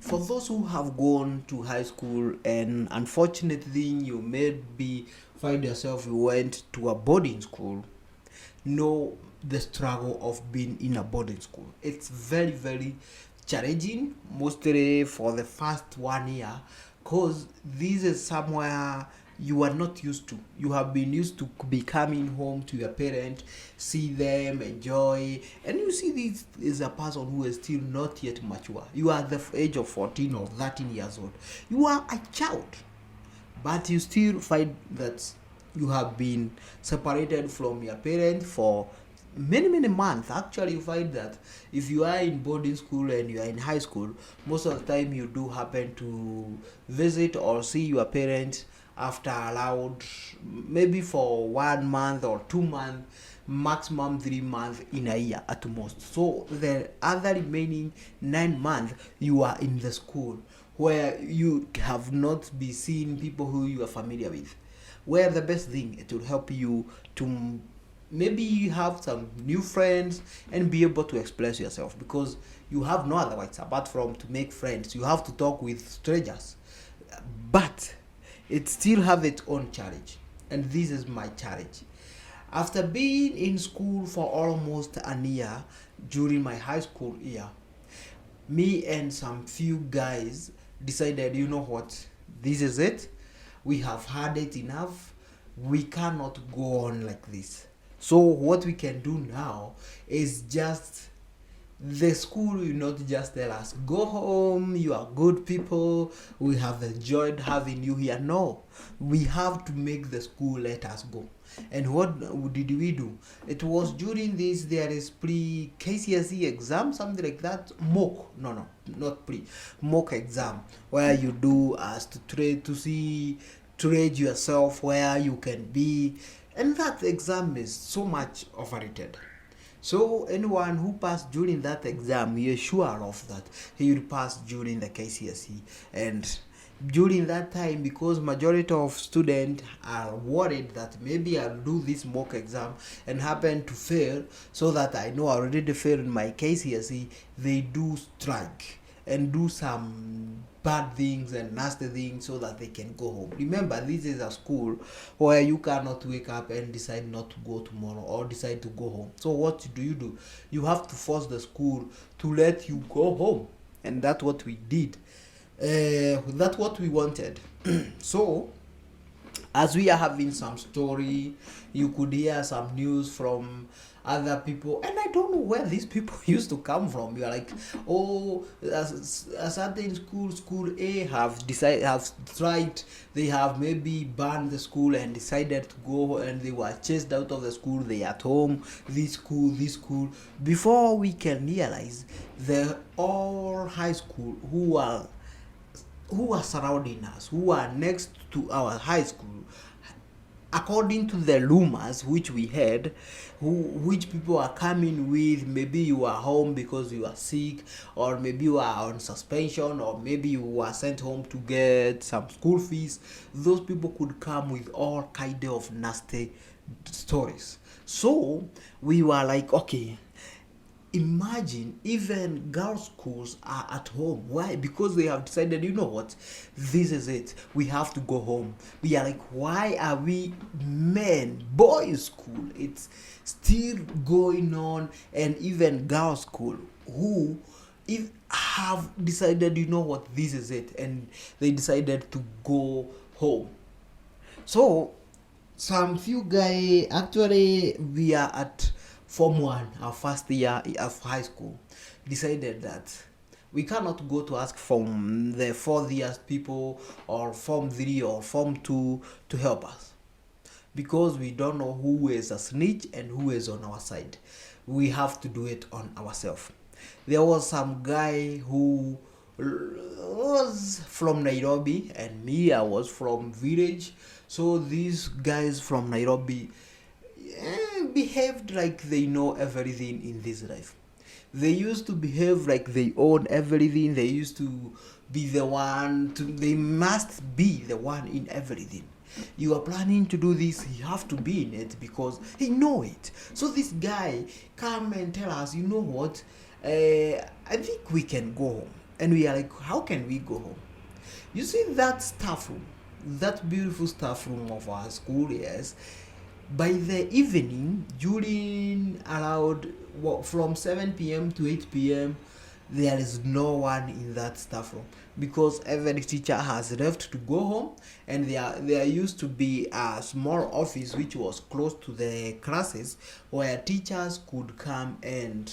For those who have gone to high school and unfortunately you maybe find yourself you went to a boarding school, know the struggle of being in a boarding school. It's very, very challenging, mostly for the first 1 year, because this is somewhere you are not used to. You have been used to be coming home to your parents, see them, enjoy, and you see this is a person who is still not yet mature. You are the age of 14 or 13 years old. You are a child, but you still find that you have been separated from your parents for many months. Actually, you find that if you are in boarding school and you are in high school, most of the time you do happen to visit or see your parents after allowed maybe for 1 month or 2 months, maximum 3 months in a year at most. So the other remaining 9 months you are in the school where you have not been seeing people who you are familiar with, where the best thing it will help you to maybe have some new friends and be able to express yourself, because you have no other ways apart from to make friends. You have to talk with strangers, but it still have its own challenge, and this is my challenge. After being in school for almost a year during my high school year, me and some few guys decided, you know what, this is it. We have had it enough. We cannot go on like this. So what we can do now is just the school will not just tell us go home, you are good people, we have enjoyed having you here. No, we have to make the school let us go. And what did we do? It was during this, there is pre KCSE exam, something like that. Mock, no, not pre, mock exam, where you do as to trade to see, trade yourself where you can be. And that exam is so much overrated. So anyone who passed during that exam, you're sure of that he will pass during the KCSE. And during that time, because majority of students are worried that maybe I'll do this mock exam and happen to fail, so that I know I already failed in my KCSE, they do strike and do some bad things and nasty things so that they can go home. Remember, this is a school where you cannot wake up and decide not to go tomorrow or decide to go home. So what do? You have to force the school to let you go home. And that's what we did. That's what we wanted. So as we are having some story, you could hear some news from other people, and I don't know where these people used to come from. You are like, oh, a certain school A have tried, they have maybe banned the school and decided to go, and they were chased out of the school. They at home, this school, before we can realize the all high school who are surrounding us, who are next to our high school, according to the rumors which we heard, which people are coming with, maybe you are home because you are sick, or maybe you are on suspension, or maybe you were sent home to get some school fees. Those people could come with all kind of nasty stories. So we were like, okay, imagine even girls schools are at home. Why? Because they have decided, you know what, this is it, we have to go home. We are like, why are we men boys school it's still going on? And even girls school who if have decided, you know what, this is it, and they decided to go home. So some few guy, actually we are at form 1, our first year of high school, decided that we cannot go to ask from the 4th years people or form 3 or form 2 to help us, because we don't know who is a snitch and who is on our side. We have to do it on ourselves. There was some guy who was from Nairobi, and me, I was from village. So these guys from Nairobi behaved like they know everything in this life. They used to behave like they own everything. They used to be the one to, they must be the one in everything. You are planning to do this, you have to be in it because he know it. So this guy come and tell us, you know what, I think we can go home. and we are like, how can we go home? You see that staff room, that beautiful staff room of our school, yes. By the evening, during around from 7 p.m. to 8 p.m., there is no one in that staff room because every teacher has left to go home, and there used to be a small office which was close to the classes where teachers could come and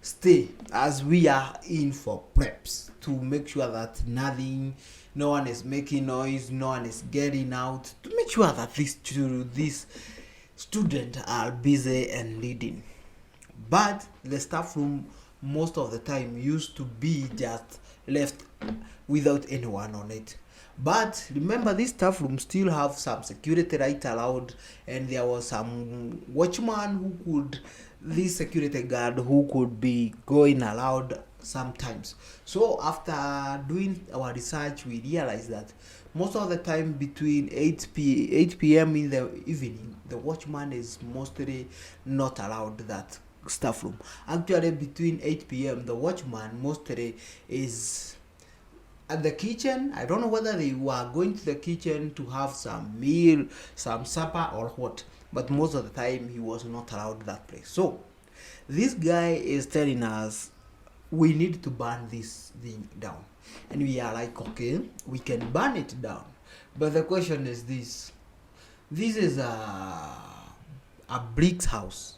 stay as we are in for preps to make sure that no one is making noise, no one is getting out, to make sure that these students are busy and leading. But the staff room most of the time used to be just left without anyone on it. But remember, this staff room still have some security right allowed, and there was some watchman who could, this security guard who could be going allowed sometimes. So after doing our research, we realized that most of the time between 8 p.m. in the evening, the watchman is mostly not allowed that staff room. Actually, between 8 p.m., the watchman mostly is at the kitchen. I don't know whether they were going to the kitchen to have some meal, some supper, or what, but most of the time he was not allowed that place. So this guy is telling us we need to burn this thing down, and we are like, okay, we can burn it down, but the question is this is a brick house.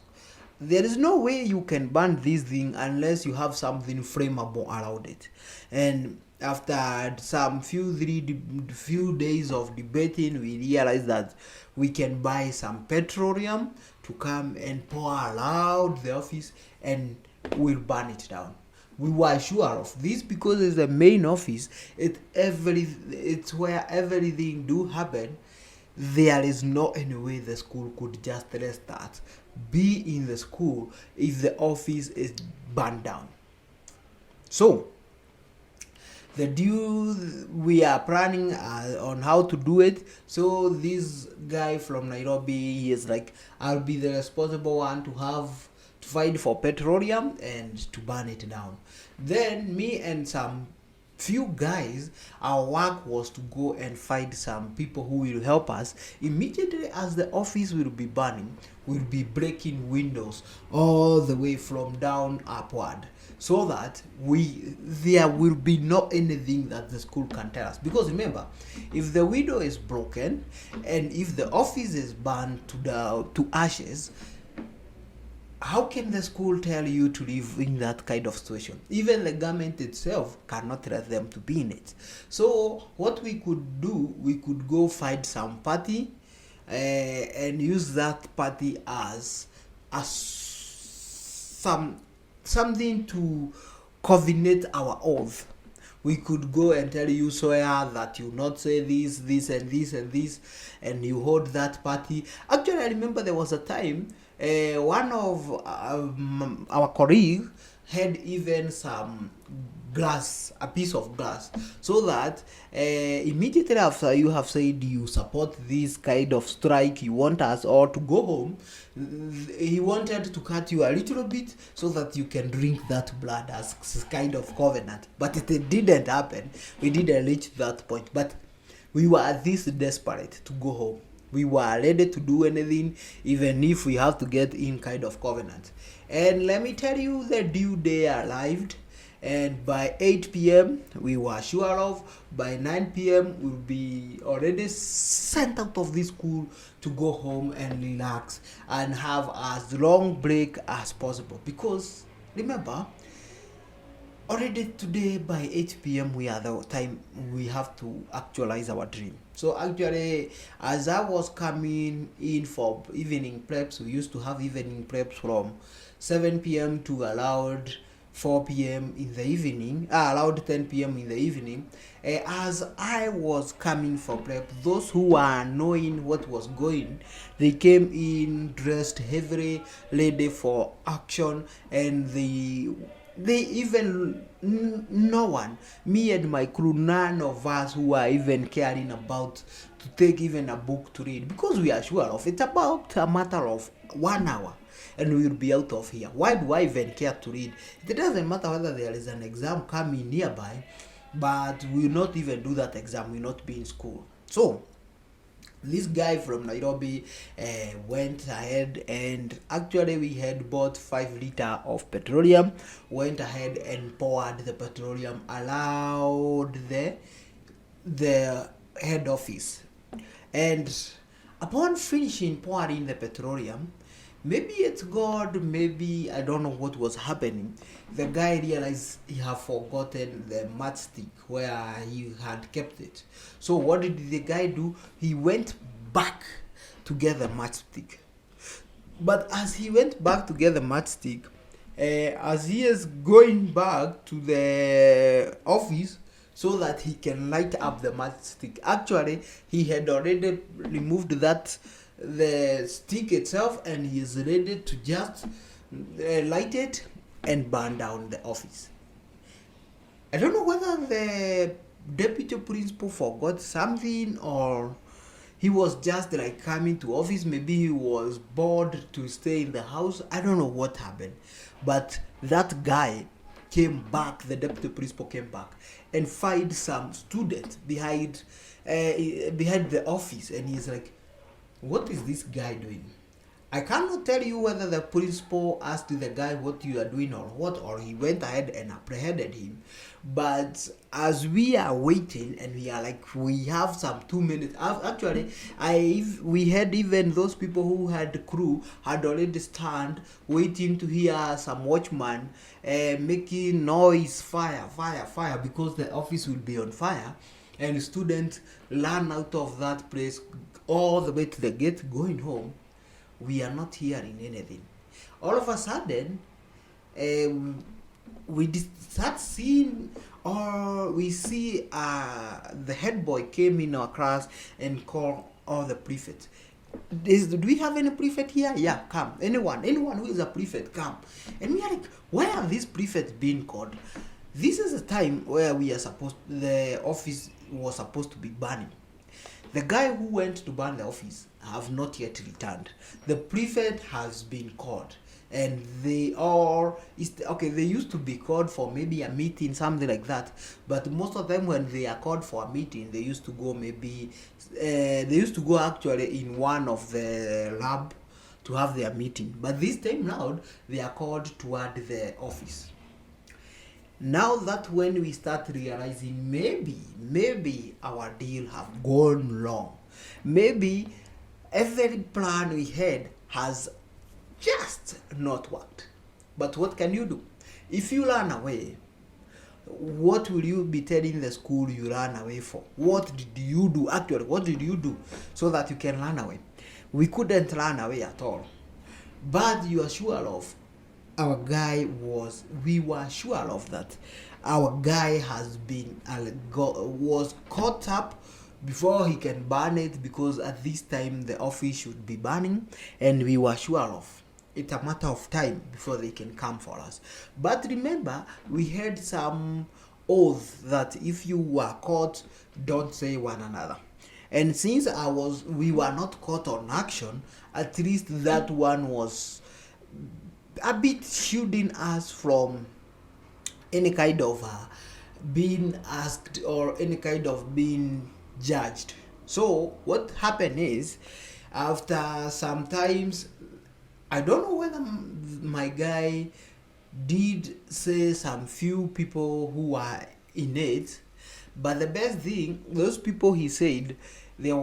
There is no way you can burn this thing unless you have something flammable around it. And after some few days of debating, we realized that we can buy some petroleum to come and pour around the office, and we'll burn it down. We were sure of this because it's the main office. It's where everything do happen. There is no any way the school could just restart, be in the school, if the office is burned down. So we are planning on how to do it. So this guy from Nairobi, he is like, I'll be the responsible one to fight for petroleum and to burn it down. Then me and some few guys, our work was to go and find some people who will help us. Immediately as the office will be burning, we'll be breaking windows all the way from down upward, so that there will be no anything that the school can tell us. Because remember, if the window is broken and if the office is burned to ashes, how can the school tell you to live in that kind of situation? Even the government itself cannot let them to be in it. So what we could do, we could go find some party and use that party as something to covenant our oath. We could go and tell you, swear that you not say this, and this, and this, and you hold that party. Actually, I remember there was a time one of our colleague had even some glass, a piece of glass, so that immediately after you have said you support this kind of strike, you want us all to go home, he wanted to cut you a little bit so that you can drink that blood as kind of covenant. But it didn't happen. We didn't reach that point. But we were this desperate to go home. We were ready to do anything, even if we have to get in kind of covenant. And let me tell you, the due day arrived, and by 8 p.m. we were sure of, by 9 p.m. we'll be already sent out of this school to go home and relax and have as long break as possible. Because remember, already today by 8 p.m. we are the time we have to actualize our dream. So actually, as I was coming in for evening preps, we used to have evening preps from 7 p.m. to allowed 4 p.m. in the evening, allowed 10 p.m. in the evening. As I was coming for prep, those who were knowing what was going, they came in dressed heavily, ready for action, and they even, no one, me and my crew, none of us who are even caring about to take even a book to read, because we are sure of it's about a matter of 1 hour, and we will be out of here. Why do I even care to read? It doesn't matter whether there is an exam coming nearby, but we will not even do that exam. We will not be in school. So this guy from Nairobi went ahead, and actually we had bought 5 liter of petroleum, went ahead and poured the petroleum around the head office. And upon finishing pouring the petroleum, maybe it's God, maybe I don't know what was happening. The guy realized he had forgotten the matchstick where he had kept it. So what did the guy do? He went back to get the matchstick. But as he went back to get the matchstick, as he is going back to the office so that he can light up the matchstick, actually he had already removed the stick itself, and he is ready to just light it and burn down the office. I don't know whether the deputy principal forgot something, or he was just like coming to office. Maybe he was bored to stay in the house. I don't know what happened, but that guy came back. The deputy principal came back and find some student behind the office, and he's like, what is this guy doing? I cannot tell you whether the principal asked the guy what you are doing or what, or he went ahead and apprehended him. But as we are waiting, and we are like, we have some 2 minutes. Actually, we had even those people who had crew had already stand waiting to hear some watchman making noise, fire, because the office will be on fire, and students ran out of that place all the way to the gate going home. We are not hearing anything. All of a sudden, we start seeing, or we see the head boy came in our class and called all the prefects. Do we have any prefect here? Yeah, come. Anyone who is a prefect, come. And we are like, why are these prefects being called? This is a time where the office was supposed to be burning. The guy who went to burn the office have not yet returned. The prefect has been called, and they used to be called for maybe a meeting, something like that. But most of them, when they are called for a meeting, they used to go actually in one of the lab to have their meeting. But this time round, they are called toward the office. Now that when we start realizing maybe our deal have gone wrong, maybe every plan we had has just not worked. But what can you do? If you run away, what will you be telling the school you ran away for? What did you do? Actually, what did you do so that you can run away? We couldn't run away at all. But you are sure of, we were sure of that. Our guy was caught up before he can burn it, because at this time the office should be burning, and we were sure of it's a matter of time before they can come for us. But remember, we had some oath that if you were caught, don't say one another. And since we were not caught on action, at least that one was a bit shielding us from any kind of being asked or any kind of being judged. So what happened is, after some times, I don't know whether my guy did say some few people who were in it, but the best thing, those people he said, there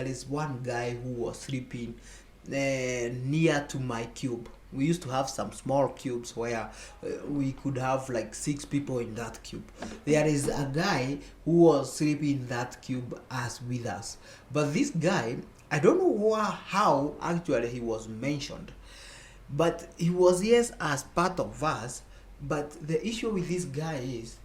is one guy who was sleeping near to my cube. We used to have some small cubes where we could have like 6 people in that cube. There is a guy who was sleeping in that cube as with us. But this guy, I don't know how actually he was mentioned, but he was, yes, as part of us. But the issue with this guy is,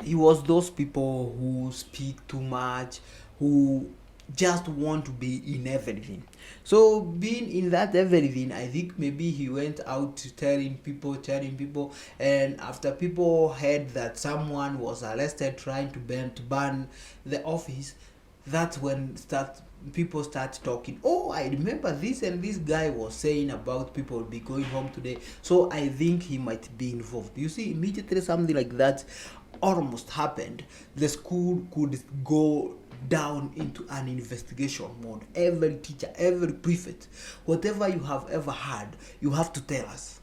he was those people who speak too much, who just want to be in everything. So being in that everything, I think maybe he went out telling people, and after people heard that someone was arrested trying to burn the office, that's when people start talking. Oh, I remember this and this guy was saying about people will be going home today. So I think he might be involved. You see, immediately something like that almost happened. The school could go down into an investigation mode. Every teacher, every prefect, whatever you have ever had, you have to tell us.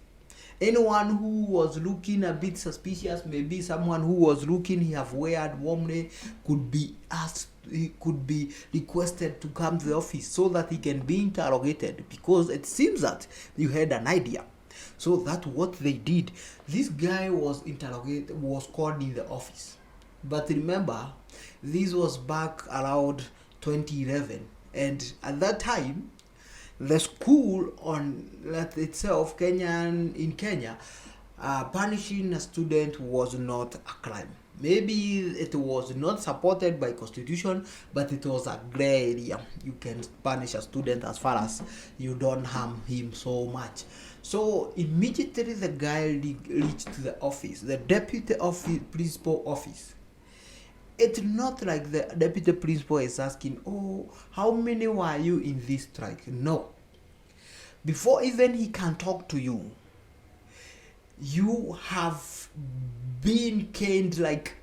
Anyone who was looking a bit suspicious, maybe someone who was looking he have weird warmly, could be asked, he could be requested to come to the office so that he can be interrogated, because it seems that you had an idea. So that's what they did. This guy was interrogated, was called in the office. But remember, this was back around 2011, and at that time the school on that itself, in Kenya, punishing a student was not a crime. Maybe it was not supported by constitution, but it was a gray area. You can punish a student as far as you don't harm him so much. So immediately the guy reached the office, the deputy office, principal office. It's not like the deputy principal is asking, oh, how many were you in this strike? No. Before even he can talk to you, you have been caned. Like,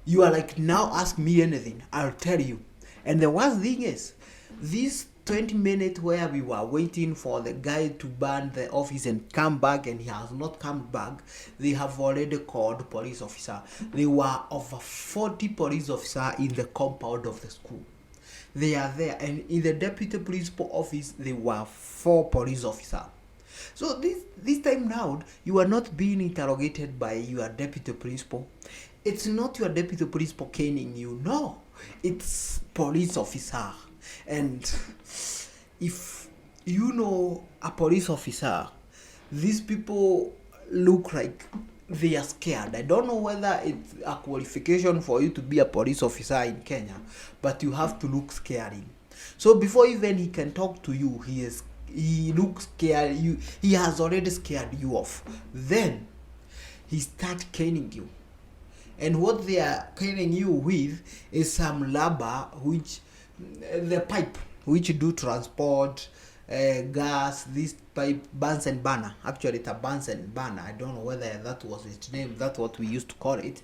you are like, now ask me anything, I'll tell you. And the worst thing is, this 20 minutes where we were waiting for the guy to burn the office and come back, and he has not come back, they have already called police officer. There were over 40 police officers in the compound of the school. They are there, and in the deputy principal office there were 4 police officers. So this time round, you are not being interrogated by your deputy principal. It's not your deputy principal caning you. No, it's police officer. And if you know a police officer, these people look like they are scared. I don't know whether it's a qualification for you to be a police officer in Kenya, but you have to look scary. So before even he can talk to you, he looks scared. He has already scared you off. Then he starts caning you, and what they are caning you with is some rubber, which the pipe which do transport gas. This pipe, Bunsen burner. Actually, it's a Bunsen burner. I don't know whether that was its name. That's what we used to call it.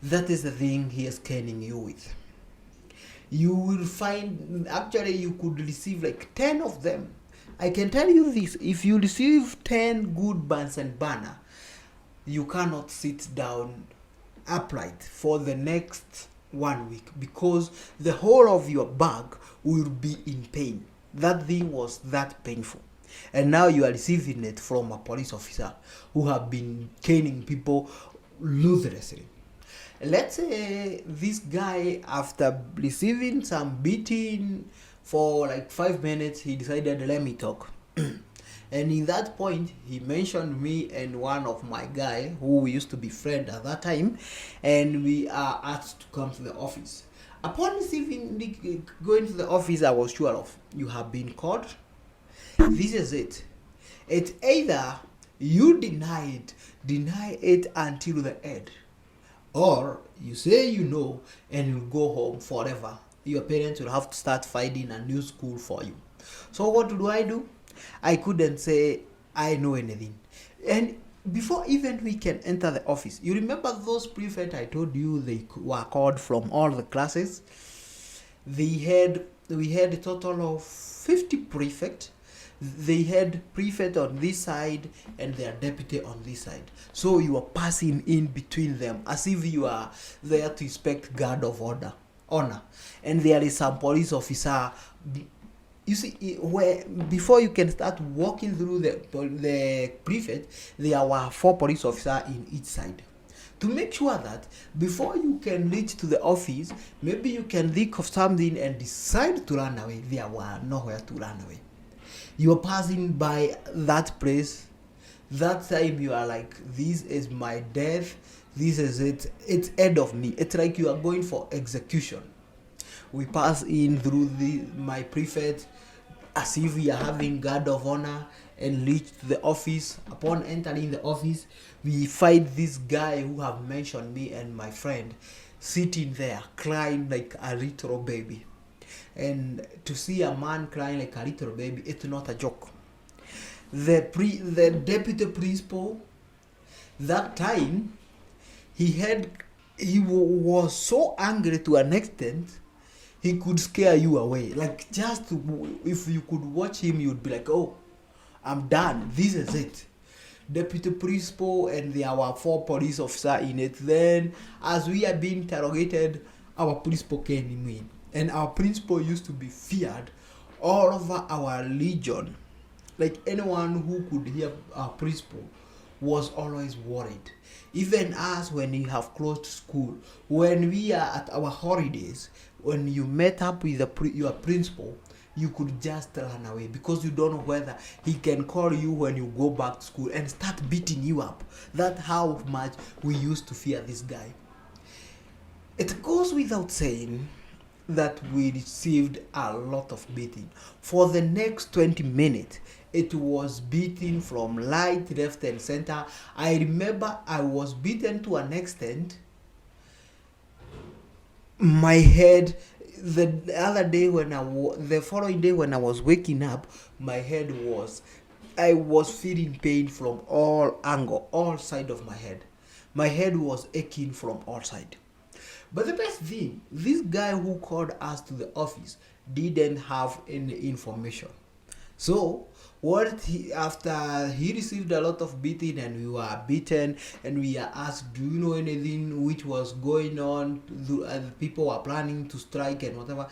That is the thing he is caning you with. You will find, actually, you could receive like 10 of them. I can tell you this: if you receive 10 good Bunsen burner, you cannot sit down upright for the next 1 week, because the whole of your back will be in pain. That thing was that painful, and now you are receiving it from a police officer who have been caning people ruthlessly. Let's say this guy, after receiving some beating for like 5 minutes, he decided, let me talk. And in that point, he mentioned me and one of my guy who we used to be friends at that time, and we are asked to come to the office. Upon receiving going to the office, I was sure of, you have been caught. This is it. It's either you deny it until the end, or you say you know and you go home forever. Your parents will have to start finding a new school for you. So what do? I couldn't say I know anything. And before even we can enter the office, you remember those prefects I told you they were called from all the classes? We had a total of 50 prefects. They had prefect on this side and their deputy on this side. So you are passing in between them as if you are there to inspect guard of honor. And there is some police officer. You see, where before you can start walking through the prefect, there were 4 police officers in each side, to make sure that before you can reach to the office, maybe you can think of something and decide to run away. There were nowhere to run away. You are passing by that place. That time you are like, this is my death. This is it. It's end of me. It's like you are going for execution. We pass in through my prefect as if we are having guard of honor and reach the office. Upon entering the office, we find this guy who have mentioned me and my friend sitting there crying like a little baby. And to see a man crying like a little baby, it's not a joke. The deputy principal that time, he had was so angry to an extent he could scare you away. Like, just if you could watch him, you'd be like, oh, I'm done, this is it. Deputy principal, and there were 4 police officers in it. Then as we are being interrogated, our principal came in, and our principal used to be feared all over our legion. Like, anyone who could hear our principal was always worried. Even us, when you have closed school, when we are at our holidays, when you met up with your principal, you could just run away because you don't know whether he can call you when you go back to school and start beating you up. That's how much we used to fear this guy. It goes without saying that we received a lot of beating. For the next 20 minutes, it was beating from right, left, and center. I remember I was beaten to an extent. My head, the other day the following day when I was waking up, my head was, I was feeling pain from all side of my head. My head was aching from all side. But the best thing, this guy who called us to the office didn't have any information. So after he received a lot of beating and we were beaten and we are asked, do you know anything which was going on? People were planning to strike and whatever.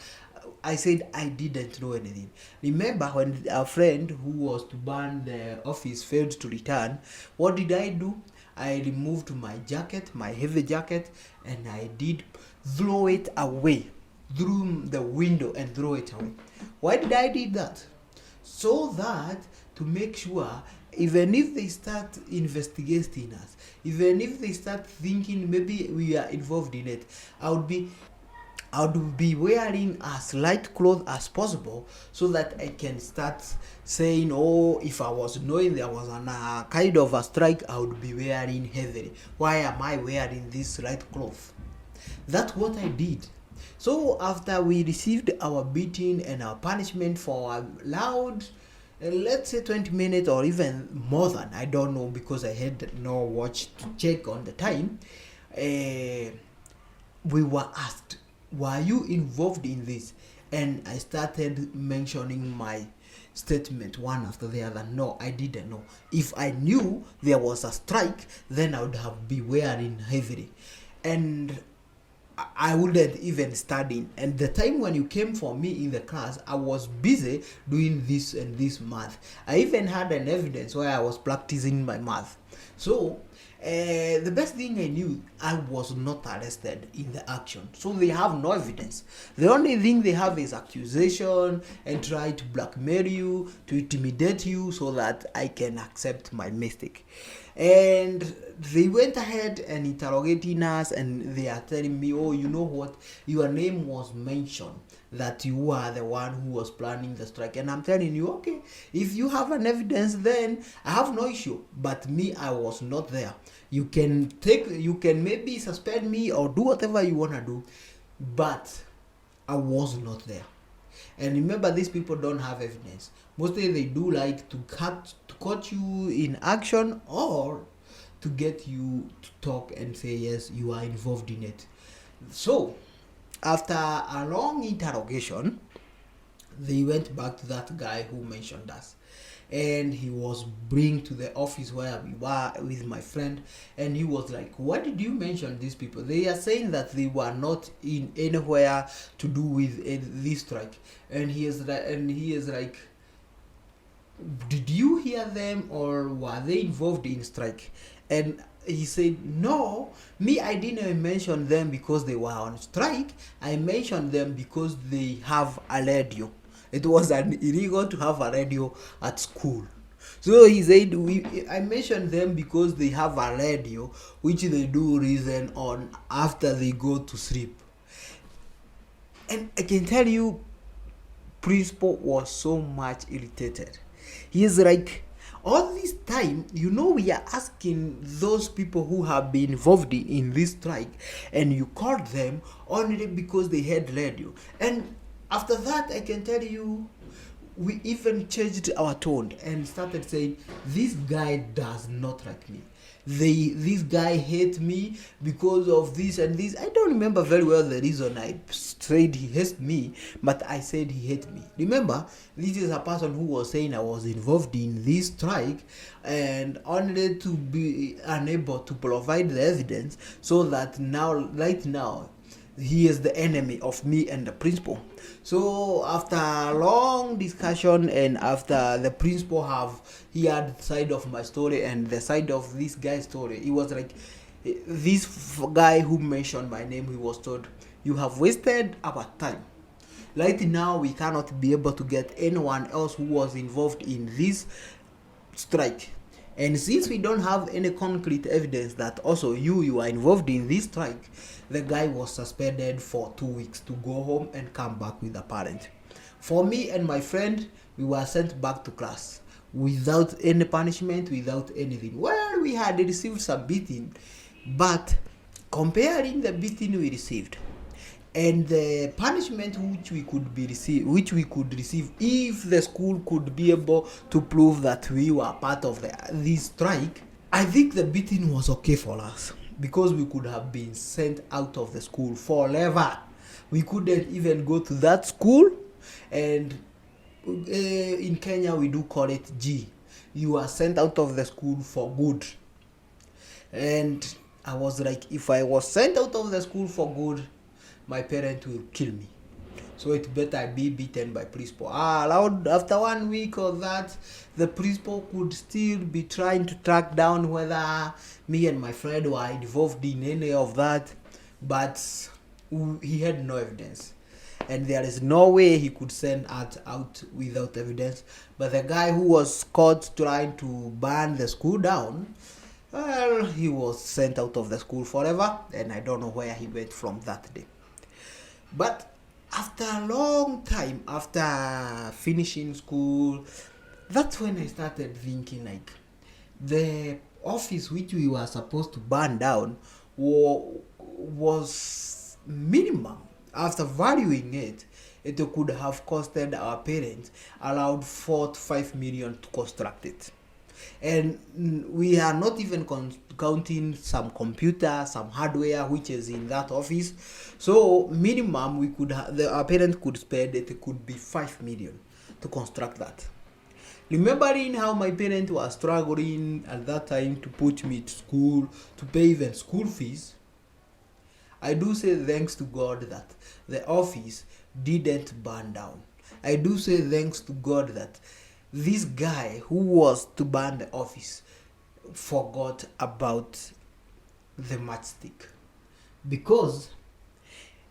I said I didn't know anything. Remember when our friend who was to burn the office failed to return, what did I do? I removed my jacket, my heavy jacket, and I did throw it away through the window and throw it away. Why did I do that? So that to make sure, even if they start investigating us, even if they start thinking maybe we are involved in it, I would be wearing as light clothes as possible so that I can start saying, oh, if I was knowing there was a kind of a strike, I would be wearing heavily. Why am I wearing this light cloth? That's what I did. So after we received our beating and our punishment for a loud, let's say 20 minutes or even more than, I don't know because I had no watch to check on the time, we were asked, were you involved in this? And I started mentioning my statement one after the other. No, I didn't know. If I knew there was a strike, then I would have been wearing heavily. And I wouldn't even study. And the time when you came for me in the class, I was busy doing this and this math. I even had an evidence where I was practicing my math. So the best thing I knew, I was not arrested in the action. So they have no evidence. The only thing they have is accusation and try to blackmail you, to intimidate you so that I can accept my mistake. And they went ahead and interrogating us, and they are telling me, oh, you know what, your name was mentioned, that you are the one who was planning the strike. And I'm telling you, okay, if you have an evidence, then I have no issue. But me, I was not there. You can maybe suspend me or do whatever you want to do, but I was not there. And remember, these people don't have evidence. Mostly they do like to catch you in action or to get you to talk and say, yes, you are involved in it. So after a long interrogation, they went back to that guy who mentioned us, and he was bring to the office where we were with my friend, and he was like, why did you mention these people? They are saying that they were not in anywhere to do with this strike. And he is like, did you hear them or were they involved in strike? And he said, no, me, I didn't mention them because they were on strike. I mentioned them because they have a radio. It was illegal to have a radio at school. So he said, I mentioned them because they have a radio which they do listen on after they go to sleep. And I can tell you, principal was so much irritated. He is like, all this time, we are asking those people who have been involved in this strike, and you called them only because they had radio. And After that, I can tell you, we even changed our tone and started saying, this guy does not like me. This guy hates me because of this and this. I don't remember very well the reason I said he hates me, but I said he hates me. Remember, this is a person who was saying I was involved in this strike and only to be unable to provide the evidence, so that now, right now, he is the enemy of me and the principal. So after a long discussion and after the principal have heard the side of my story and the side of this guy's story, he was like, this guy who mentioned my name, he was told, you have wasted our time. Right now we cannot be able to get anyone else who was involved in this strike, and since we don't have any concrete evidence that also you are involved in this strike, the guy was suspended for 2 weeks to go home and come back with a parent. For me and my friend, we were sent back to class without any punishment, without anything. Well, we had received some beating, but comparing the beating we received and the punishment which we could receive if the school could be able to prove that we were part of this strike, I think the beating was okay for us, because we could have been sent out of the school forever. We couldn't even go to that school, and in Kenya we do call it G. You are sent out of the school for good. And I was like, if I was sent out of the school for good, my parent will kill me. So it better be beaten by principal. Allowed after 1 week of that, the principal could still be trying to track down whether me and my friend were involved in any of that, but he had no evidence. And there is no way he could send us out without evidence. But the guy who was caught trying to burn the school down, well, he was sent out of the school forever, and I don't know where he went from that day. But after a long time, after finishing school, that's when I started thinking, like, the office which we were supposed to burn down was minimum. After valuing it, it could have costed our parents around 4 to 5 million to construct it. And we are not even counting some computer, some hardware which is in that office. So minimum we could our parents could spend, it could be 5 million to construct that. Remembering how my parents were struggling at that time to put me to school, to pay even school fees, I do say thanks to God that the office didn't burn down. I do say thanks to God that this guy who was to burn the office forgot about the matchstick. Because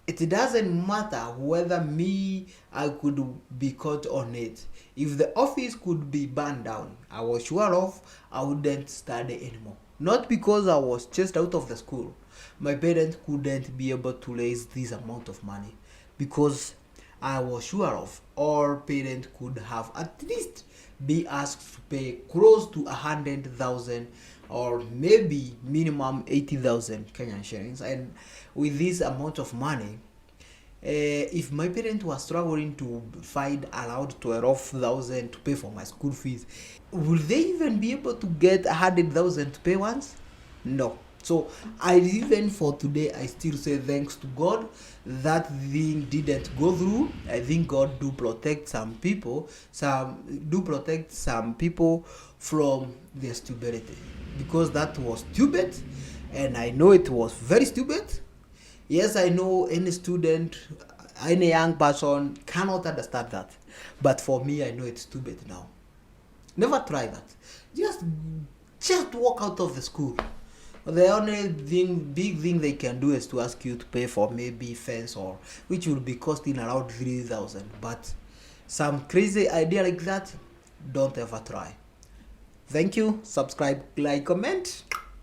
it doesn't matter whether I could be caught on it. If the office could be burned down, I was sure of I wouldn't study anymore. Not because I was chased out of the school. My parents couldn't be able to raise this amount of money, because I was sure of all parents could have at least be asked to pay close to 100,000 or maybe minimum 80,000 Kenyan shillings. And with this amount of money, if my parents were struggling to find around 12,000 to pay for my school fees, will they even be able to get 100,000 to pay once? No. So even for today, I still say thanks to God that thing didn't go through. I think God do protect some people, some people from their stupidity, because that was stupid, and I know it was very stupid. Yes, I know any student, any young person cannot understand that, but for me, I know it's stupid now. Never try that. Just walk out of the school. The only big thing they can do is to ask you to pay for maybe fence, or which will be costing around 3,000. But some crazy idea like that, don't ever try. Thank you. Subscribe, like, comment.